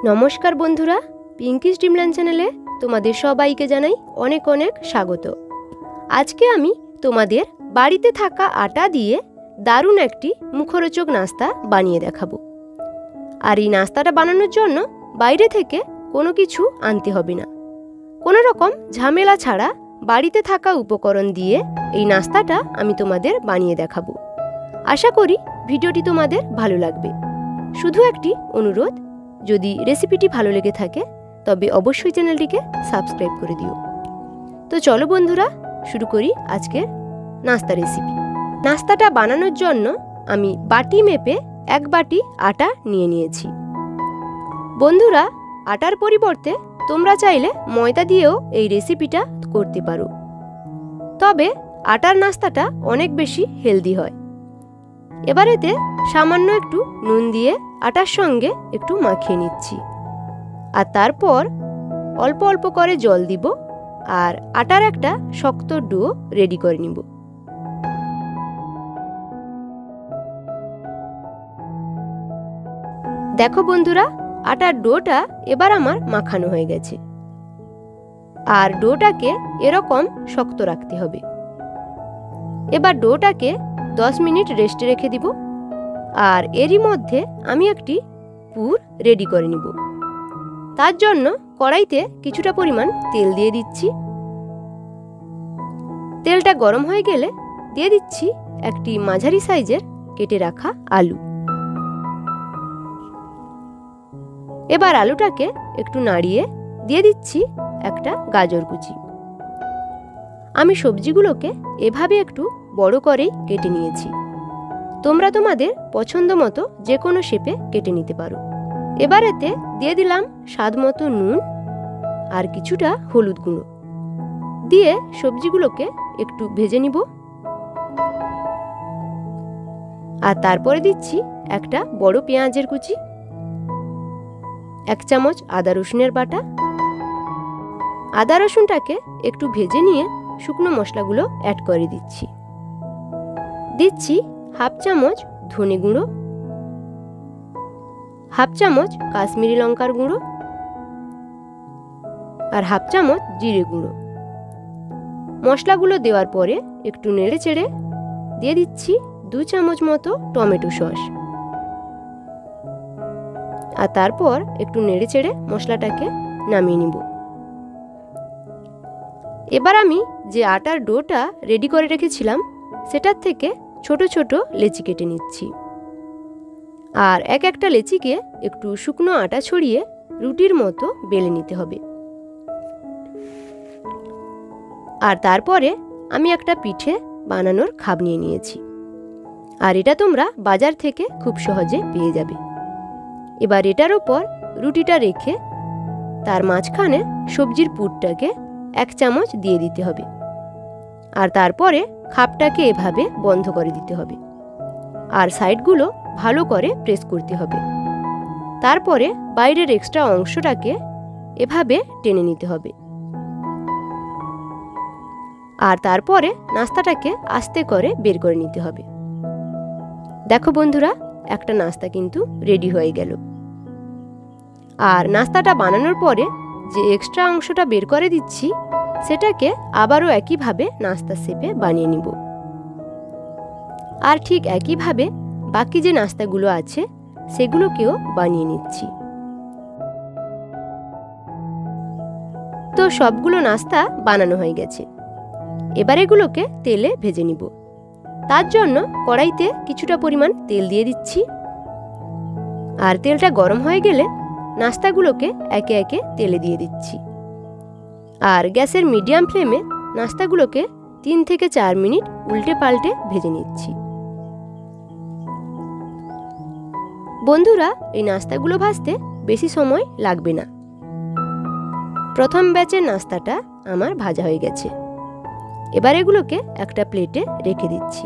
নমস্কার বন্ধুরা, পিঙ্কিস ড্রিমল্যান্ড চ্যানেলে তোমাদের সবাইকে জানাই অনেক অনেক স্বাগত। আজকে আমি তোমাদের বাড়িতে থাকা আটা দিয়ে দারুণ একটি মুখরোচক নাস্তা বানিয়ে দেখাবো। আর এই নাস্তাটা বানানোর জন্য বাইরে থেকে কোনো কিছু আনতে হবে না। কোনো রকম ঝামেলা ছাড়া বাড়িতে থাকা উপকরণ দিয়ে এই নাস্তাটা আমি তোমাদের বানিয়ে দেখাবো। আশা করি ভিডিওটি তোমাদের ভালো লাগবে। শুধু একটি অনুরোধ, যদি রেসিপিটি ভালো লেগে থাকে তবে অবশ্যই চ্যানেলটিকে সাবস্ক্রাইব করে দিও। তো চলো বন্ধুরা, শুরু করি আজকের নাস্তা রেসিপি। নাস্তাটা বানানোর জন্য আমি বাটি মেপে 1 বাটি আটা নিয়ে নিয়েছি। বন্ধুরা, আটার পরিবর্তে তোমরা চাইলে ময়দা দিয়েও এই রেসিপিটা করতে পারো, তবে আটার নাস্তাটা অনেক বেশি হেলদি হয়। এবার এতে সামান্য একটু নুন দিয়ে আটার সঙ্গে একটু মাখিয়ে নিচ্ছি, আর তারপর অল্প অল্প করে জল দিব আর আটার একটা শক্ত ডো রেডি করে নিব। দেখো বন্ধুরা, আটার ডোটা এবার আমার মাখানো হয়ে গেছে। আর ডোটাকে এরকম শক্ত রাখতে হবে। এবার ডোটাকে 10 মিনিট রেস্টে রেখে দিব। আর এরই মধ্যে আমি একটি পুর রেডি করে নিব। তার জন্য কড়াইতে কিছুটা পরিমাণ তেল দিয়ে দিচ্ছি। তেলটা গরম হয়ে গেলে দিয়ে দিচ্ছি একটি মাঝারি সাইজের কেটে রাখা আলু। এবার আলুটাকে একটু নাড়িয়ে দিয়ে দিচ্ছি একটা গাজর কুচি। আমি সবজিগুলোকে এভাবে একটু বড় করেই কেটে নিয়েছি। তোমরা তোমাদের পছন্দ মতো যে কোনো শেপে কেটে নিতে পারো। এবার এতে দিয়ে দিলাম স্বাদ মতো নুন আর কিছুটা হলুদ গুঁড়ো দিয়ে সবজিগুলোকে একটু ভেজে নিব। আর তারপরে দিচ্ছি একটা বড় পেঁয়াজের কুচি, 1 চামচ আদা রসুনের বাটা। আদা রসুনটাকে একটু ভেজে নিয়ে শুকনো মশলাগুলো অ্যাড করে দিচ্ছি। দিচ্ছি 1/2 চামচ ধনে গুঁড়ো, 1/2 চামচ কাশ্মীরি লঙ্কার গুঁড়ো আর 1/2 চামচ জিরে গুঁড়ো। মশলাগুলো দেওয়ার পরে একটু নেড়ে চেড়ে দিয়ে দিচ্ছি 2 চামচ মতো টমেটো সস। আর তারপর একটু নেড়ে চেড়ে মশলাটাকে নামিয়ে নিব। এবার আমি যে আটার ডোটা রেডি করে রেখেছিলাম সেটার থেকে ছোট ছোট লেচি কেটে নিচ্ছি। আর একটা লেচিকে একটু শুকনো আটা ছড়িয়ে রুটির মতো বেলে নিতে হবে। আর তারপরে আমি একটা পিঠে বানানোর খাপ নিয়ে নিয়েছি। আর এটা তোমরা বাজার থেকে খুব সহজে পেয়ে যাবে। এবার এটার ওপর রুটিটা রেখে তার মাঝখানে সবজির পুরটাকে 1 চামচ দিয়ে দিতে হবে। আর তারপরে খাপটাকে এভাবে বন্ধ করে দিতে হবে। আর সাইডগুলো ভালো করে প্রেস করতে হবে। তারপরে বাইরের এক্সট্রা অংশটাকে এভাবে টেনে নিতে হবে। আর তারপরে নাস্তাটাকে আস্তে করে বের করে নিতে হবে। দেখো বন্ধুরা, একটা নাস্তা কিন্তু রেডি হয়ে গেল। আর নাস্তাটা বানানোর পরে যে এক্সট্রা অংশটা বের করে দিচ্ছি সেটাকে আবারও একইভাবে নাস্তা শেপে বানিয়ে নিব। আর ঠিক একইভাবে বাকি যে নাস্তাগুলো আছে সেগুলোকেও বানিয়ে নিচ্ছি। তো সবগুলো নাস্তা বানানো হয়ে গেছে। এবার এগুলোকে তেলে ভেজে নিব। তার জন্য কড়াইতে কিছুটা পরিমাণ তেল দিয়ে দিচ্ছি। আর তেলটা গরম হয়ে গেলে নাস্তাগুলোকে একে একে তেলে দিয়ে দিচ্ছি। আর গ্যাসের মিডিয়াম ফ্লেমে নাস্তাগুলোকে 3 থেকে 4 মিনিট উল্টে পাল্টে ভেজে নিচ্ছি। বন্ধুরা, এই নাস্তাগুলো ভাজতে বেশি সময় লাগবে না। প্রথম ব্যাচের নাস্তাটা আমার ভাজা হয়ে গেছে। এবার এগুলোকে একটা প্লেটে রেখে দিচ্ছি।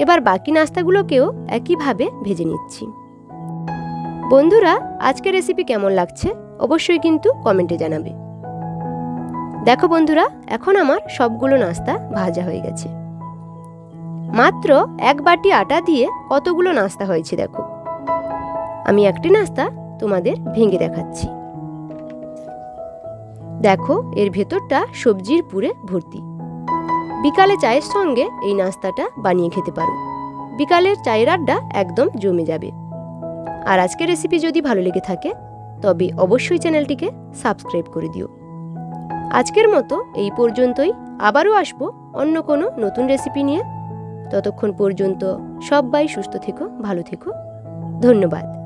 এবার বাকি নাস্তাগুলোকেও একইভাবে ভেজে নিচ্ছি। বন্ধুরা, আজকের রেসিপি কেমন লাগছে অবশ্যই কিন্তু কমেন্টে জানাবে। দেখো বন্ধুরা, এখন আমার সবগুলো নাস্তা ভাজা হয়ে গেছে। মাত্র 1 বাটি আটা দিয়ে কতগুলো নাস্তা হয়েছে দেখো। আমি একটি নাস্তা তোমাদের ভেঙে দেখাচ্ছি। দেখো, এর ভেতরটা সবজির পুরে ভর্তি। বিকালে চায়ের সঙ্গে এই নাস্তাটা বানিয়ে খেতে পারো। বিকালের চায়ের আড্ডা একদম জমে যাবে। আর আজকের রেসিপি যদি ভালো লেগে থাকে তবে অবশ্যই চ্যানেলটিকে সাবস্ক্রাইব করে দিও। আজকের মতো এই পর্যন্তই। আবারও আসবো অন্য কোনো নতুন রেসিপি নিয়ে। ততক্ষণ পর্যন্ত সবাই সুস্থ থেকো, ভালো থেকো। ধন্যবাদ।